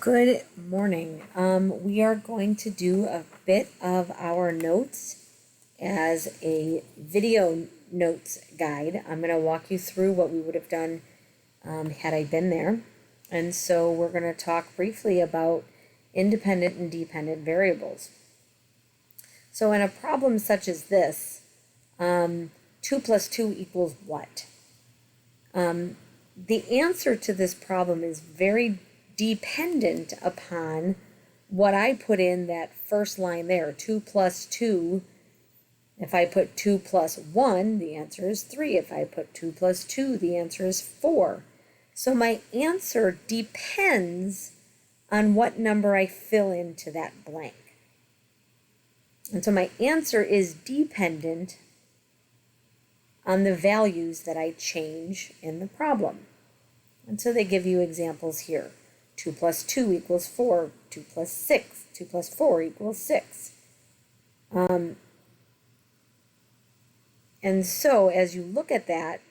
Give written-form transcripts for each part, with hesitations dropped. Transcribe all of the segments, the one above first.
Good morning. We are going to do a bit of our notes as a video notes guide. I'm going to walk you through what we would have done had I been there. And so we're going to talk briefly about independent and dependent variables. So in a problem such as this, 2 plus 2 equals what? The answer to this problem is very dependent upon what I put in that first line there, 2 plus 2. If I put 2 plus 1, the answer is 3. If I put 2 plus 2, the answer is 4. So my answer depends on what number I fill into that blank. And so my answer is dependent on the values that I change in the problem. And so they give you examples here. 2 plus 2 equals 4, 2 plus 6, 2 plus 4 equals 6. And so as you look at that,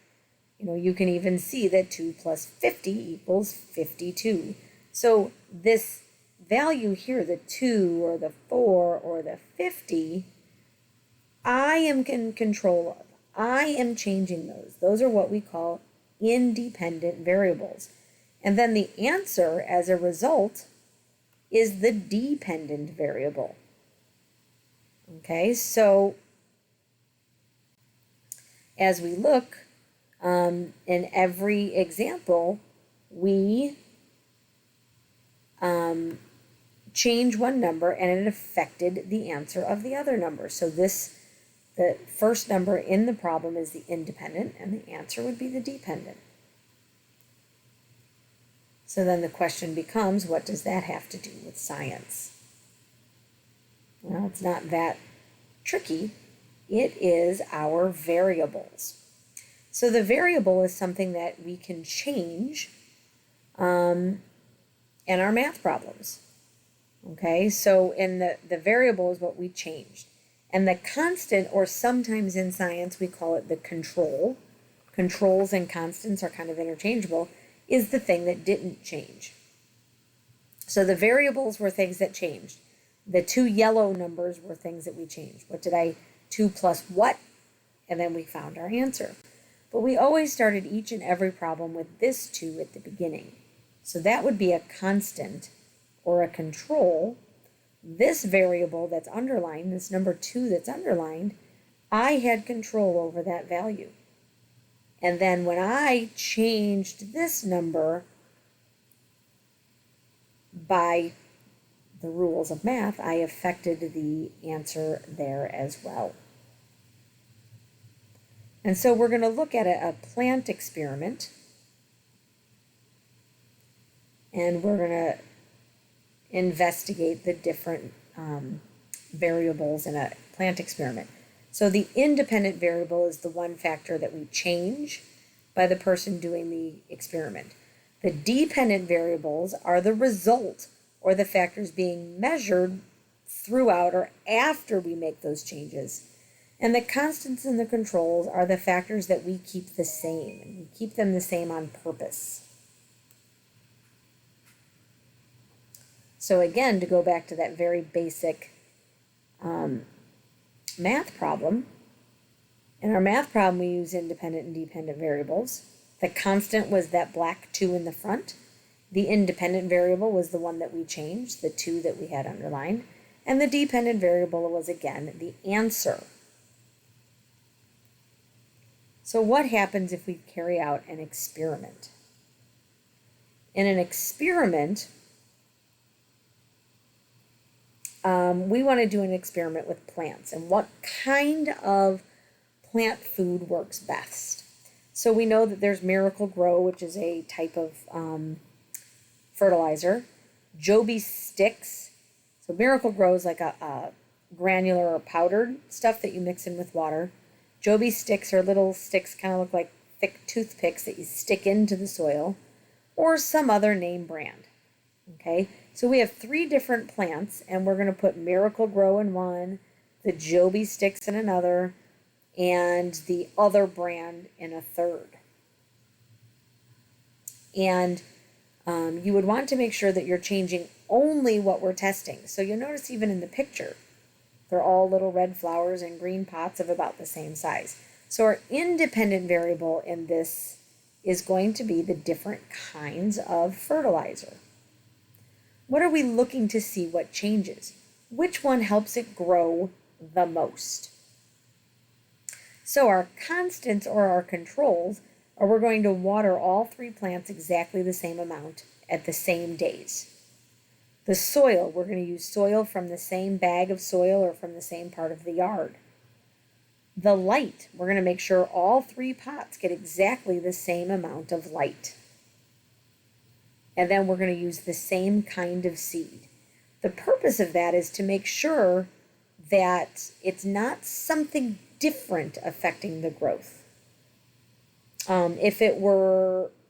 you can even see that 2 plus 50 equals 52. So this value here, the 2 or the 4 or the 50, I am in control of. I am changing those. Those are what we call independent variables. And then the answer, as a result, is the dependent variable. Okay, so as we look in every example, we change one number and it affected the answer of the other number. So the first number in the problem is the independent and the answer would be the dependent. So then the question becomes, what does that have to do with science? Well, it's not that tricky. It is our variables. So the variable is something that we can change in our math problems. Okay, so in the variable is what we changed. And the constant, or sometimes in science we call it the control, controls and constants are kind of interchangeable, is the thing that didn't change. So the variables were things that changed. The 2 yellow numbers were things that we changed. 2 plus what? And then we found our answer. But we always started each and every problem with this 2 at the beginning. So that would be a constant or a control. This variable that's underlined, this number 2 that's underlined, I had control over that value. And then when I changed this number by the rules of math, I affected the answer there as well. And so we're going to look at a plant experiment. And we're going to investigate the different variables in a plant experiment. So the independent variable is the one factor that we change by the person doing the experiment. The dependent variables are the result or the factors being measured throughout or after we make those changes. And the constants and the controls are the factors that we keep the same, and we keep them the same on purpose. So again, to go back to that very basic math problem, in our math problem we use independent and dependent variables. The constant was that black 2 in the front. The independent variable was the one that we changed, the 2 that we had underlined. And the dependent variable was, again, the answer. So what happens if we carry out an experiment? In an experiment, we want to do an experiment with plants and what kind of plant food works best. So we know that there's Miracle-Gro, which is a type of fertilizer. Joby sticks. So Miracle-Gro is like a granular or powdered stuff that you mix in with water. Joby sticks are little sticks, kind of look like thick toothpicks that you stick into the soil, or some other name brand. Okay, so we have 3 different plants, and we're going to put Miracle-Gro in one, the Joby sticks in another, and the other brand in a third. And You would want to make sure that you're changing only what we're testing. So you'll notice even in the picture, they're all little red flowers in green pots of about the same size. So our independent variable in this is going to be the different kinds of fertilizer. What are we looking to see what changes? Which one helps it grow the most? So our constants or our controls are we're going to water all 3 plants exactly the same amount at the same days. The soil, we're going to use soil from the same bag of soil or from the same part of the yard. The light, we're going to make sure all 3 pots get exactly the same amount of light. And then we're going to use the same kind of seed. The purpose of that is to make sure that it's not something different affecting the growth.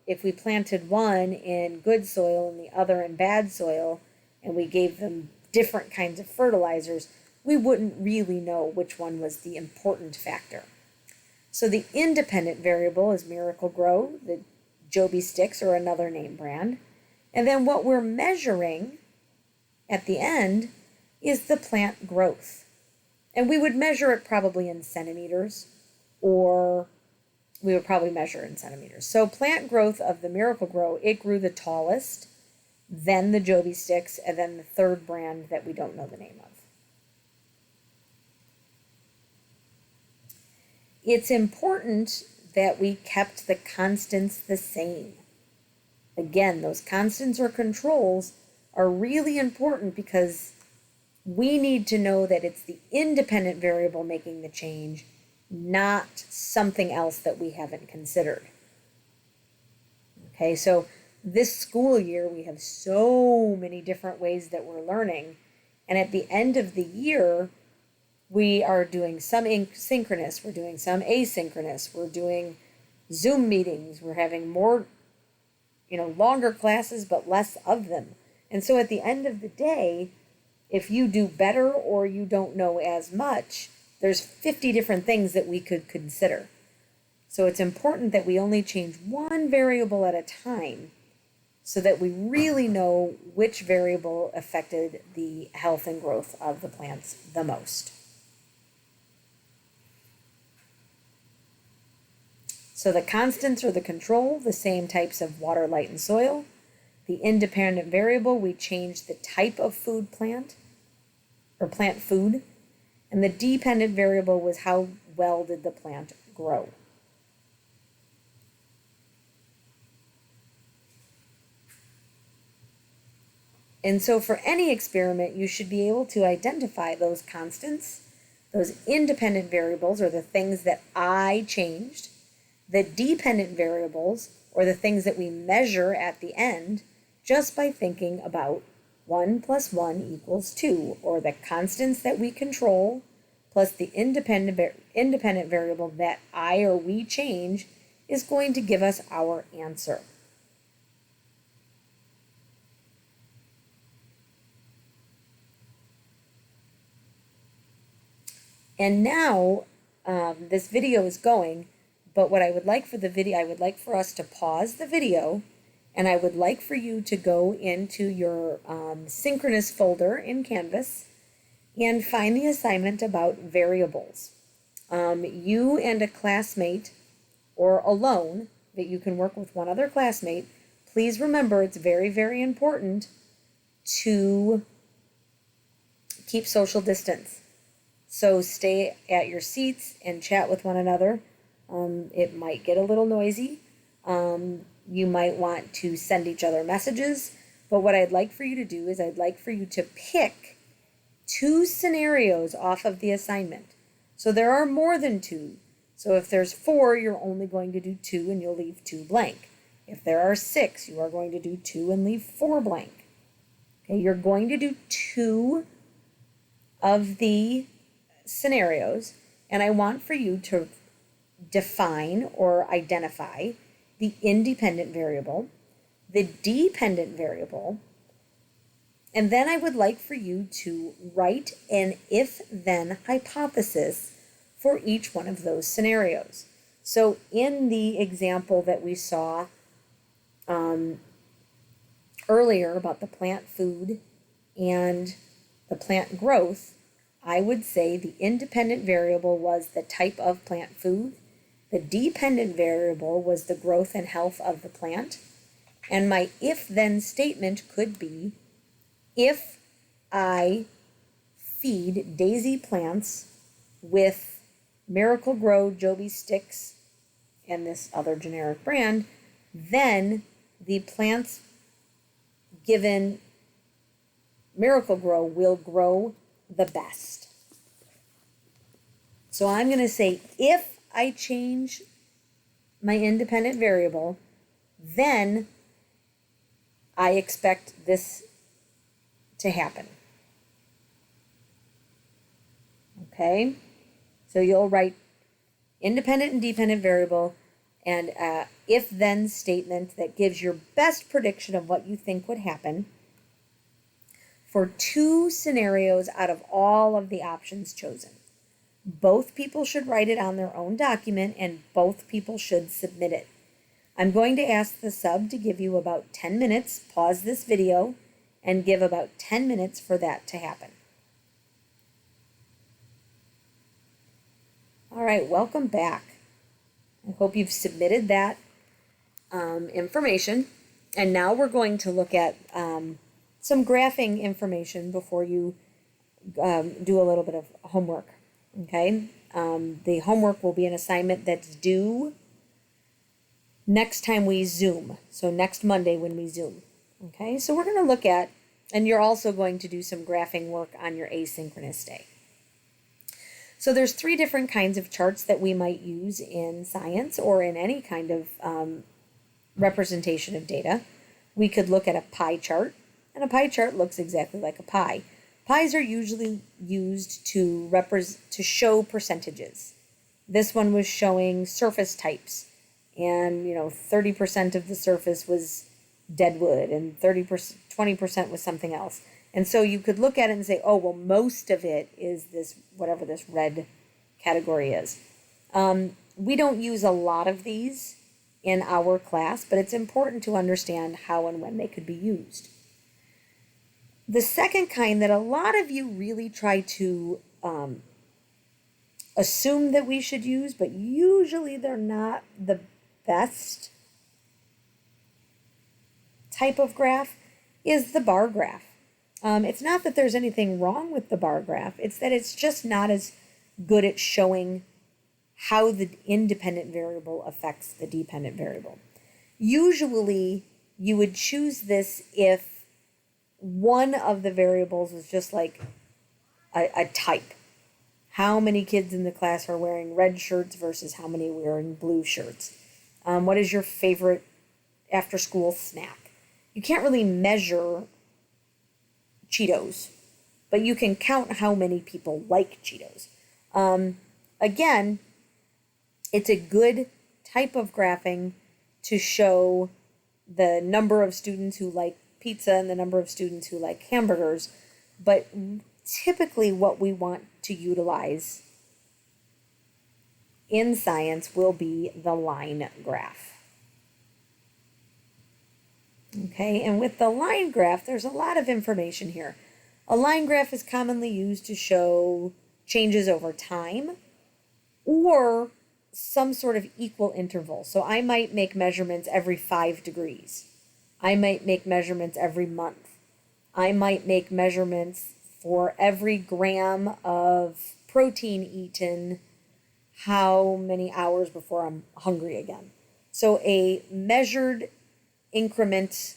If we planted one in good soil and the other in bad soil, and we gave them different kinds of fertilizers, we wouldn't really know which one was the important factor. So the independent variable is Miracle-Gro, the Joby sticks or another name brand. And then what we're measuring at the end is the plant growth. And we would measure it probably in centimeters, or we would probably measure in centimeters. So plant growth of the Miracle-Gro, it grew the tallest, then the Joby sticks, and then the third brand that we don't know the name of. It's important that we kept the constants the same. Again, those constants or controls are really important because we need to know that it's the independent variable making the change, not something else that we haven't considered. Okay, so this school year we have so many different ways that we're learning, and at the end of the year we are doing some synchronous, we're doing some asynchronous, we're doing Zoom meetings, we're having more, longer classes but less of them. And so at the end of the day, if you do better or you don't know as much, there's 50 different things that we could consider. So it's important that we only change one variable at a time so that we really know which variable affected the health and growth of the plants the most. So the constants or the control, the same types of water, light, and soil. The independent variable, we changed the type of food plant or plant food. And the dependent variable was how well did the plant grow. And so for any experiment, you should be able to identify those constants, those independent variables, or the things that I changed, the dependent variables, or the things that we measure at the end, just by thinking about 1 + 1 = 2, or the constants that we control, plus the independent variable that I or we change is going to give us our answer. And now this video is going, but what I would like for the video, I would like for us to pause the video, and I would like for you to go into your synchronous folder in Canvas and find the assignment about variables. You and a classmate, or alone, that you can work with one other classmate, please remember it's very, very important to keep social distance. So stay at your seats and chat with one another. It might get a little noisy. You might want to send each other messages. But what I'd like for you to do is I'd like for you to pick 2 scenarios off of the assignment. So there are more than 2. So if there's 4, you're only going to do 2 and you'll leave 2 blank. If there are 6, you are going to do 2 and leave 4 blank. Okay, you're going to do 2 of the scenarios, and I want for you to define or identify the independent variable, the dependent variable, and then I would like for you to write an if-then hypothesis for each one of those scenarios. So in the example that we saw earlier about the plant food and the plant growth, I would say the independent variable was the type of plant food. The dependent variable was the growth and health of the plant. And my if-then statement could be, if I feed daisy plants with Miracle-Gro Joby sticks and this other generic brand, then the plants given Miracle-Gro will grow the best. So I'm going to say if I change my independent variable, then I expect this to happen. Okay? So you'll write independent and dependent variable and if-then statement that gives your best prediction of what you think would happen for 2 scenarios out of all of the options chosen. Both people should write it on their own document and both people should submit it. I'm going to ask the sub to give you about 10 minutes, pause this video, and give about 10 minutes for that to happen. All right, welcome back. I hope you've submitted that information. And now we're going to look at some graphing information before you do a little bit of homework. Okay? The homework will be an assignment that's due next time we Zoom. So next Monday when we Zoom. Okay? So we're going to look at, and you're also going to do some graphing work on your asynchronous day. So there's 3 different kinds of charts that we might use in science or in any kind of representation of data. We could look at a pie chart, and a pie chart looks exactly like a pie. Pies are usually used to show percentages. This one was showing surface types, and 30% of the surface was dead wood, and 20% was something else. And so you could look at it and say, oh, well, most of it is this, whatever this red category is. We don't use a lot of these in our class, but it's important to understand how and when they could be used. The second kind that a lot of you really try to assume that we should use, but usually they're not the best type of graph, is the bar graph. It's not that there's anything wrong with the bar graph, it's that it's just not as good at showing how the independent variable affects the dependent variable. Usually, you would choose this if one of the variables was just like a type. How many kids in the class are wearing red shirts versus how many wearing blue shirts? What is your favorite after-school snack? You can't really measure Cheetos, but you can count how many people like Cheetos. Again, it's a good type of graphing to show the number of students who like pizza and the number of students who like hamburgers, but typically what we want to utilize in science will be the line graph. Okay, and with the line graph, there's a lot of information here. A line graph is commonly used to show changes over time or some sort of equal interval. So I might make measurements every 5 degrees. I might make measurements every month. I might make measurements for every gram of protein eaten, how many hours before I'm hungry again. So a measured increment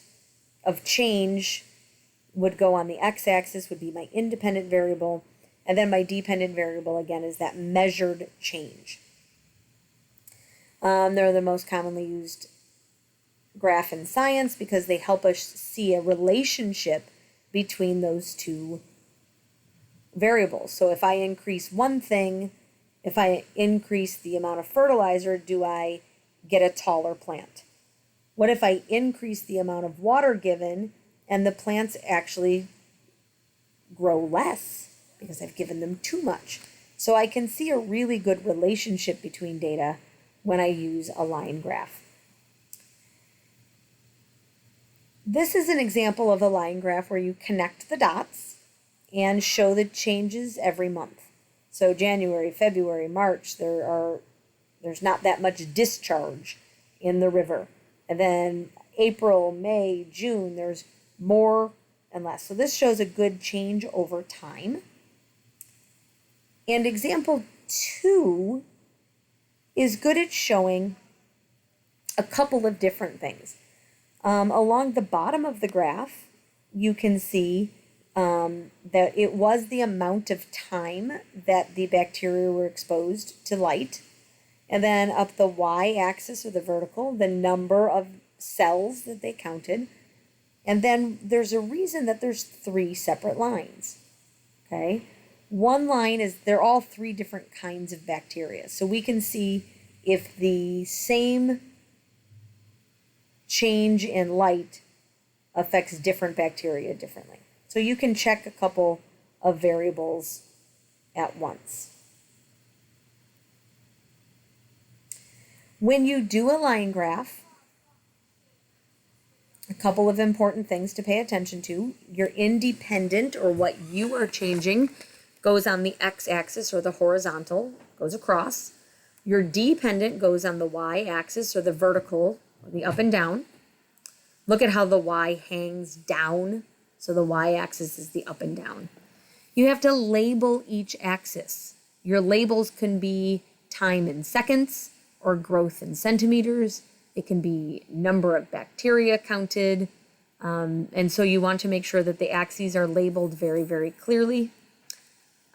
of change would go on the x-axis, would be my independent variable, and then my dependent variable, again, is that measured change. They're the most commonly used graph in science because they help us see a relationship between those 2 variables. So if I increase one thing, if I increase the amount of fertilizer, do I get a taller plant? What if I increase the amount of water given and the plants actually grow less because I've given them too much? So I can see a really good relationship between data when I use a line graph. This is an example of a line graph where you connect the dots and show the changes every month. So January, February, March, there's not that much discharge in the river. And then April, May, June, there's more and less. So this shows a good change over time. And example 2 is good at showing a couple of different things. Along the bottom of the graph, you can see that it was the amount of time that the bacteria were exposed to light. And then up the y-axis, or the vertical, the number of cells that they counted. And then there's a reason that there's 3 separate lines. Okay? One line is, they're all 3 different kinds of bacteria. So we can see if the same change in light affects different bacteria differently. So you can check a couple of variables at once. When you do a line graph, a couple of important things to pay attention to. Your independent, or what you are changing, goes on the x-axis, or the horizontal, goes across. Your dependent goes on the y-axis, or the vertical, or the up and down. Look at how the y hangs down. So the y-axis is the up and down. You have to label each axis. Your labels can be time in seconds or growth in centimeters. It can be number of bacteria counted. And so you want to make sure that the axes are labeled very, very clearly.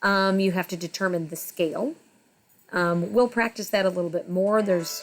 You have to determine the scale. We'll practice that a little bit more. There's